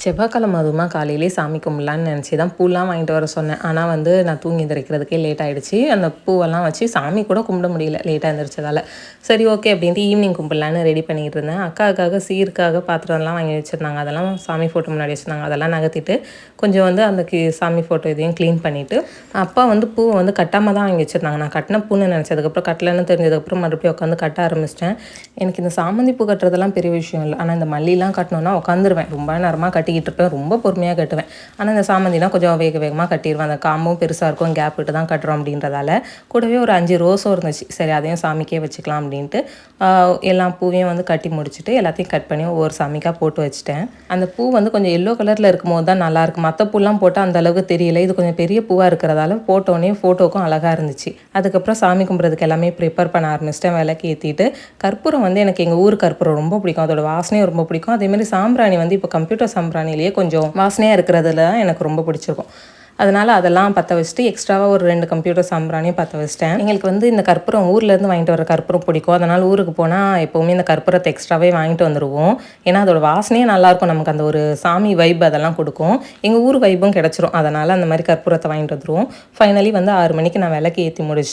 செவ்வாய்க்கிழமை அதுவுமா காலையிலே சாமி கும்பிடலான்னு நினச்சி தான் பூலாம் வாங்கிட்டு வர சொன்னேன். ஆனால் வந்து நான் தூங்கி எந்திரிக்கிறதுக்கே லேட் ஆகிடுச்சு. அந்த பூவெல்லாம் வச்சு சாமி கூட கும்பிட முடியல லேட்டாக எந்திரிச்சதால. சரி ஓகே அப்படின்ட்டு ஈவினிங் கும்பிடலான்னு ரெடி பண்ணிகிட்டு இருந்தேன். அக்காவுக்காக சீருக்காக பாத்திரம்லாம் வாங்கி வச்சுருந்தாங்க. அதெல்லாம் சாமி ஃபோட்டோ முன்னாடி வச்சுருந்தாங்க. அதெல்லாம் நகர்த்திட்டு கொஞ்சம் வந்து அந்த சாமி ஃபோட்டோ இதையும் க்ளீன் பண்ணிவிட்டு அப்பா வந்து பூவை வந்து கட்டாமல் தான் வாங்கி வச்சுருந்தாங்க. நான் கட்டின பூன்னு நினச்சதுக்கப்புறம் கட்டலன்னு தெரிஞ்சதுக்கப்புறம் மறுபடியும் உட்காந்து கட்ட ஆரம்பிச்சிட்டேன். எனக்கு இந்த சாமந்தி பூ கட்டுறதெல்லாம் பெரிய விஷயம் இல்லை. ஆனால் இந்த மல்லிலாம் கட்டணுன்னா உட்காந்துருவேன். ரொம்ப நேரமாக கட்டிக்கிட்டு இருப்பேன். ரொம்ப பொறுமையாக கட்டுவேன். ஆனால் இந்த சாமந்தினா கொஞ்சம் வேகமாக கட்டிடுவேன். அந்த காம்பும் பெருசாக இருக்கும், கேப் விட்டு தான் கட்டுறோம் அப்படின்றதால கூடவே ஒரு 5 ரோஸும் இருந்துச்சு. சரி அதையும் சாமிக்கே வச்சுக்கலாம் அப்படின்ட்டு எல்லா பூவையும் வந்து கட்டி முடிச்சுட்டு எல்லாத்தையும் கட் பண்ணி ஒவ்வொரு சாமிக்காக போட்டு வச்சுட்டேன். அந்த பூ வந்து கொஞ்சம் எல்லோ கலரில் இருக்கும்போது தான் நல்லாயிருக்கும். மற்ற பூலாம் போட்டால் அந்த அளவுக்கு தெரியல. இது கொஞ்சம் பெரிய பூவாக இருக்கிறதால போட்டோன்னே ஃபோட்டோக்கும் அழகாக இருந்துச்சு. அதுக்கப்புறம் சாமி கும்பிட்றதுக்கு எல்லாமே ப்ரிப்பேர் பண்ண ஆரம்பிச்சிட்டேன். விளக்கு ஏற்றிட்டு கற்பூரம் வந்து எனக்கு எங்கள் ஊர் கற்பூரம் ரொம்ப பிடிக்கும். அதோட வாசனையும் ரொம்ப பிடிக்கும். அதேமாதிரி சாம்பிராணி வந்து இப்போ கம்ப்யூட்டர் சாம்பிராணிலேயே கொஞ்சம் வாசனையாக இருக்கிறதுல எனக்கு ரொம்ப பிடிச்சிருக்கும். அதனால் அதெல்லாம் பற்ற வச்சுட்டு எக்ஸ்ட்ராவாக ஒரு 2 கம்ப்யூட்டர் சாம்பிராணியும் பற்ற வச்சிட்டேன். எங்களுக்கு வந்து இந்த கற்பூரம் ஊர்லேருந்து வாங்கிட்டு வர கற்பூரம் பிடிக்கும். அதனால் ஊருக்கு போனால் எப்போவுமே இந்த கற்பூரத்தை எக்ஸ்ட்ராவே வாங்கிட்டு வந்துடுவோம். ஏன்னா அதோட வாசனையே நல்லாயிருக்கும். நமக்கு அந்த ஒரு சாமி வைப் அதெல்லாம் கொடுக்கும். எங்கள் ஊர் வைப்பும் கிடச்சிரும். அதனால் அந்த மாதிரி கற்பூரத்தை வாங்கிட்டு வந்துடுவோம். ஃபைனலி வந்து 6 மணிக்கு நான் விளக்கு ஏற்றி முடிச்சு